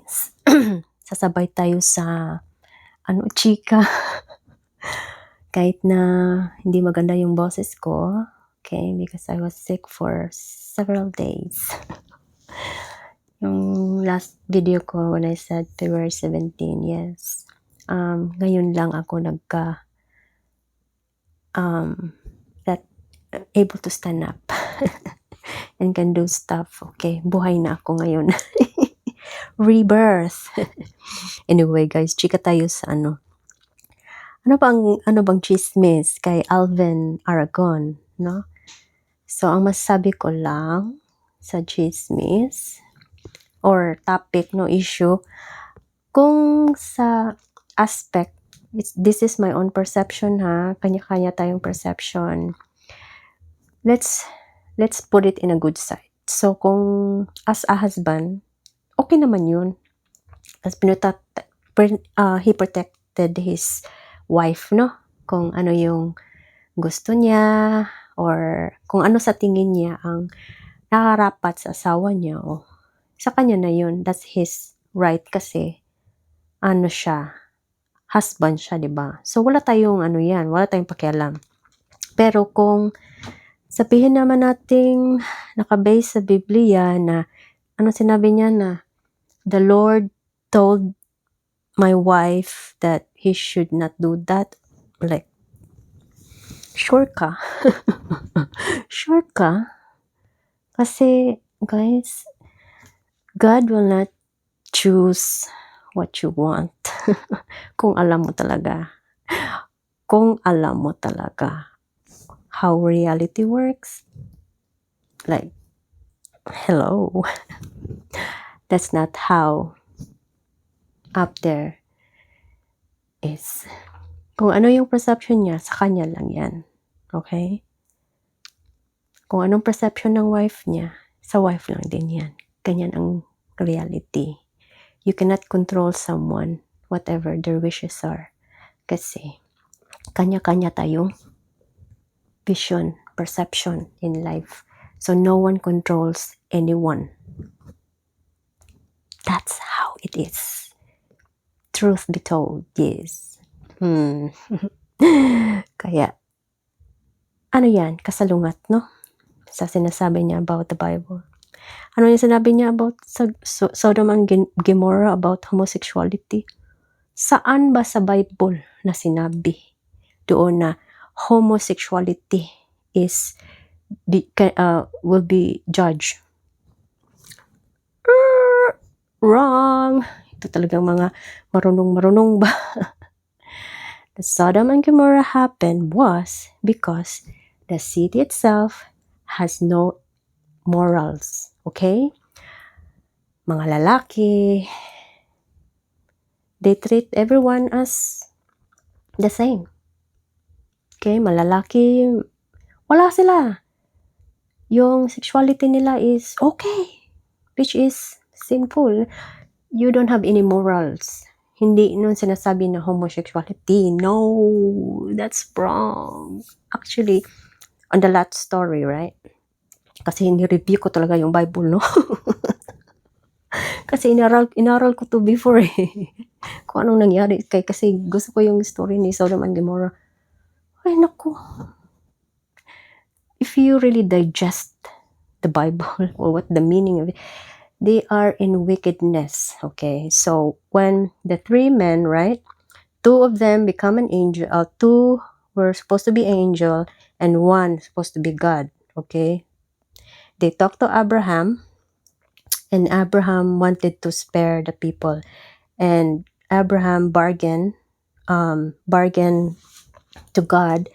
guys. Sasabay tayo sa chika. Kahit na hindi maganda yung boses ko, okay, because I was sick for several days. Yung last video ko when I said February 17, yes. Ngayon lang ako that able to stand up and can do stuff. Okay, buhay na ako ngayon. Rebirth. Anyway guys, chika tayo sa ano bang chismis kay Alvin Aragon, no? So ang masasabi ko lang sa chismis or topic, no, issue, kung sa aspect, this is my own perception, ha, kanya-kanya tayong perception. Let's put it in a good side. So kung as a husband, okay naman yun. As he protected his wife, no? Kung ano yung gusto niya or kung ano sa tingin niya ang nakarapat sa asawa niya, sa kanya na yun. That's his right kasi ano siya, husband siya, diba? So wala tayong wala tayong pakialam. Pero kung sabihin naman nating nakabase sa Biblia na sinabi niya na the Lord told my wife that he should not do that, like, sure ka? Sure ka? Kasi, guys, God will not choose what you want. Kung alam mo talaga. Kung alam mo talaga how reality works. Like, hello. That's not how up there is. Kung ano yung perception niya, sa kanya lang yan. Okay? Kung anong perception ng wife niya, sa wife lang din yan. Ganyan ang reality. You cannot control someone, whatever their wishes are. Kasi, kanya-kanya tayong vision, perception in life. So, no one controls anyone. That's how it is. Truth be told, yes. Kaya, yan? Kasalungat, no? Sa sinasabi niya about the Bible. Ano yung sinabi niya about Sodom and Gomorrah, about homosexuality? Saan ba sa Bible na sinabi doon na homosexuality will be judged? Wrong! Ito talagang mga marunong ba? The Sodom and Gomorrah happened was because the city itself has no morals. Okay? Mga lalaki, they treat everyone as the same. Okay? Malalaki, wala sila. Yung sexuality nila is okay, which is sinful. You don't have any morals. Hindi nun sinasabi na homosexuality. No, that's wrong. Actually, on the last story, right? Kasi ni-review ko talaga yung Bible, no? Kasi inaral ko to before eh. Kung anong nangyari. Kasi gusto ko yung story ni Sodom and Gomorrah. Ay, naku. If you really digest the Bible or what the meaning of it, they are in wickedness. Okay, so when the three men, right, two of them become an angel, two were supposed to be angel and one supposed to be God. Okay, they talked to Abraham, and Abraham wanted to spare the people, and Abraham bargained to God,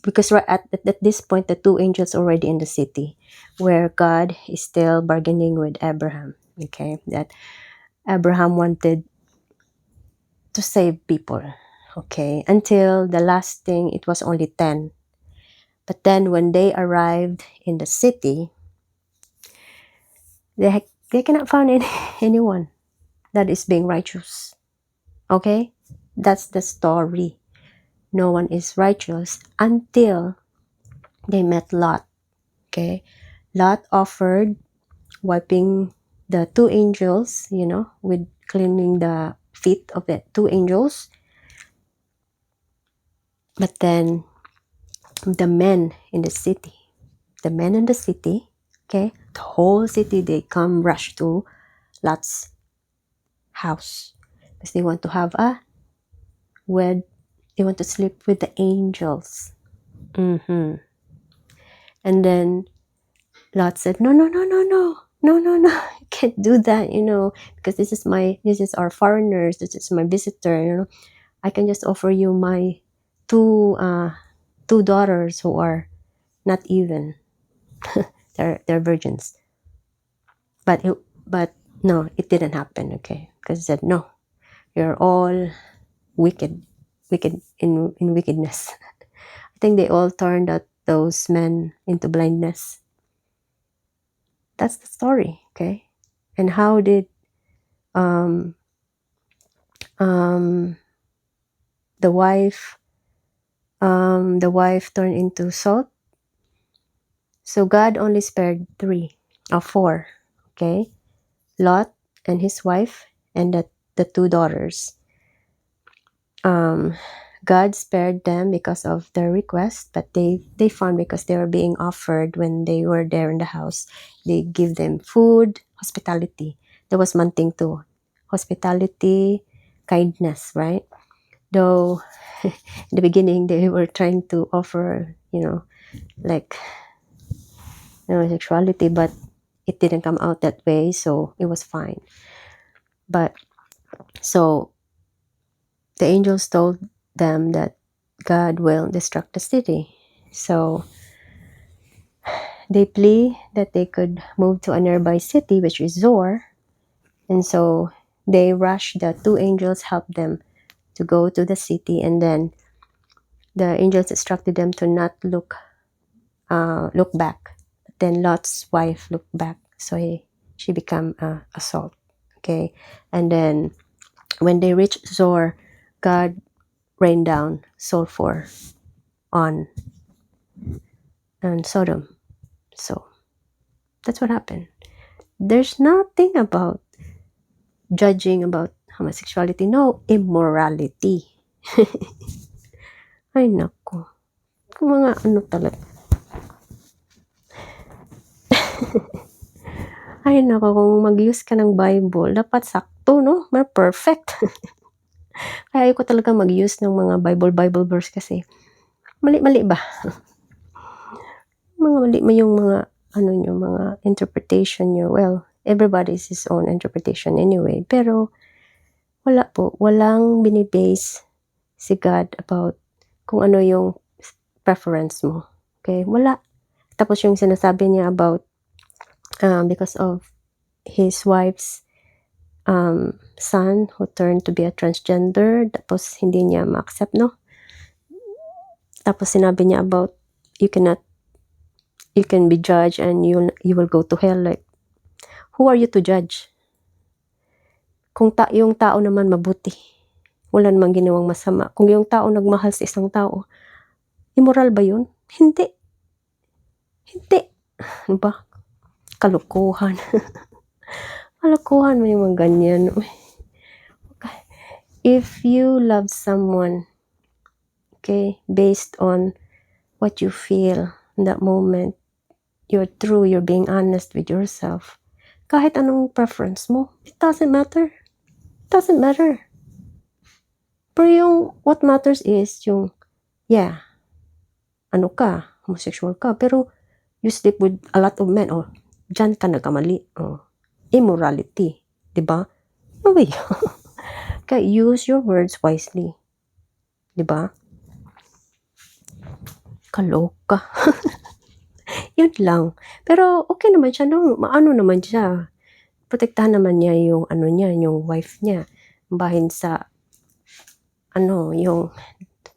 because right at this point the two angels already in the city, where God is still bargaining with Abraham. Okay, that Abraham wanted to save people. Okay, until the last thing, it was only 10. But then when they arrived in the city, they cannot find anyone that is being righteous. Okay, that's the story. No one is righteous until they met Lot. Okay, Lot offered wiping the two angels, with cleaning the feet of the two angels. But then the men in the city, okay, the whole city, they come rush to Lot's house because they want to have they want to sleep with the angels. And then Lot said, no, you can't do that, because this is our foreigners, this is my visitor, I can just offer you my two daughters who are not even they're virgins. But no, it didn't happen, okay? Because he said, no, you're all wicked in wickedness. I think they all turned those men into blindness. That's the story, okay? And how did the wife turned into salt? So God only spared 4, okay? Lot and his wife and the two daughters. God spared them because of their request, but they found, because they were being offered when they were there in the house, they give them food, hospitality. There was one thing too, hospitality, kindness, right? Though in the beginning they were trying to offer, like, sexuality, but it didn't come out that way, so it was fine. But so the angels told them that God will destruct the city. So they plea that they could move to a nearby city, which is Zor. And so they rushed, the two angels helped them to go to the city, and then the angels instructed them to not look back. But then Lot's wife looked back, so she became a salt. Okay, and then when they reached Zor, God rained down sulfur on Sodom. So that's what happened. There's nothing about judging about homosexuality. No, immorality. Ay, naku. Mga ano talaga. Ay, naku, kung mag-use ka ng Bible, dapat sakto, no? Perfect. Kaya ayoko talaga mag-use ng mga Bible verse kasi mali-mali ba? Mali yung mga mga interpretation nyo. Well, everybody's his own interpretation anyway. Pero walang binibase si God about kung ano yung preference mo. Okay? Wala. Tapos yung sinasabi niya about because of his wife's son who turned to be a transgender, tapos hindi niya ma-accept, no? Tapos sinabi niya about you can be judged and you will go to hell. Like, who are you to judge? Kung yung tao naman mabuti, wala namang ginawang masama. Kung yung tao nagmahal sa isang tao, immoral ba yun? Hindi. Diba? Kalukuhan. Kalukuhan mo yung mga ganyan. If you love someone, okay, based on what you feel in that moment, you're true, you're being honest with yourself, kahit anong preference mo, it doesn't matter. It doesn't matter. Pero what matters is homosexual ka, pero you sleep with a lot of men, dyan ka nagkamali, immorality, diba? No way. Kaya use your words wisely, diba? Kaloka. Yun lang. Pero okay naman siya, no? Maano naman siya. Protektahan naman niya yung yung wife niya. Bahin sa yung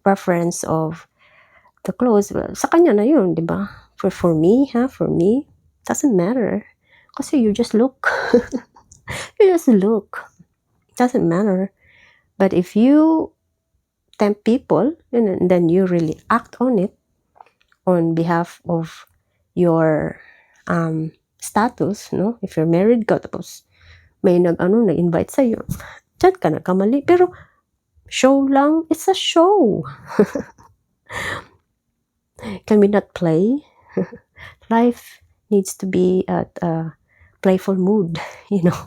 preference of the clothes. Sa kanya na yun, di ba? For me, doesn't matter. Kasi you just look. You just look. It doesn't matter. But if you tempt people, and then you really act on it on behalf of your status, no? If you're married ka, tapos may nag-invite sa'yo, dyan ka nagkamali. Pero, show lang, it's a show. Can we not play? Life needs to be at a playful mood, you know?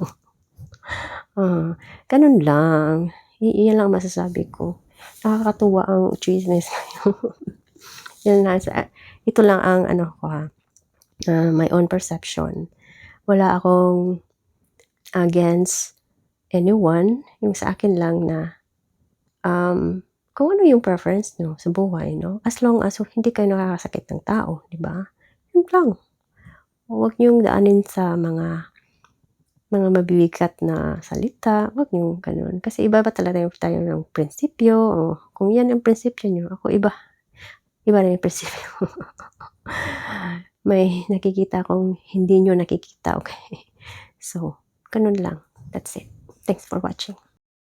Ganun lang. Iyan lang masasabi ko. Nakakatuwa ang chismis. Yan lang, ito lang ang ko my own perception. Wala akong against anyone. Yung sa akin lang na kung ano yung preference nyo sa buhay, no? As long as hindi kayo nakakasakit ng tao, di ba? Yun lang. Huwag niyong daanin sa mga mabibigat na salita, wag niyong ganun. Kasi iba talaga tayo ng prinsipyo. Kung yan ang prinsipyo nyo, ako iba na yung prinsipyo. May nakikita akong hindi nyo nakikita, okay? So, ganun lang. That's it. Thanks for watching.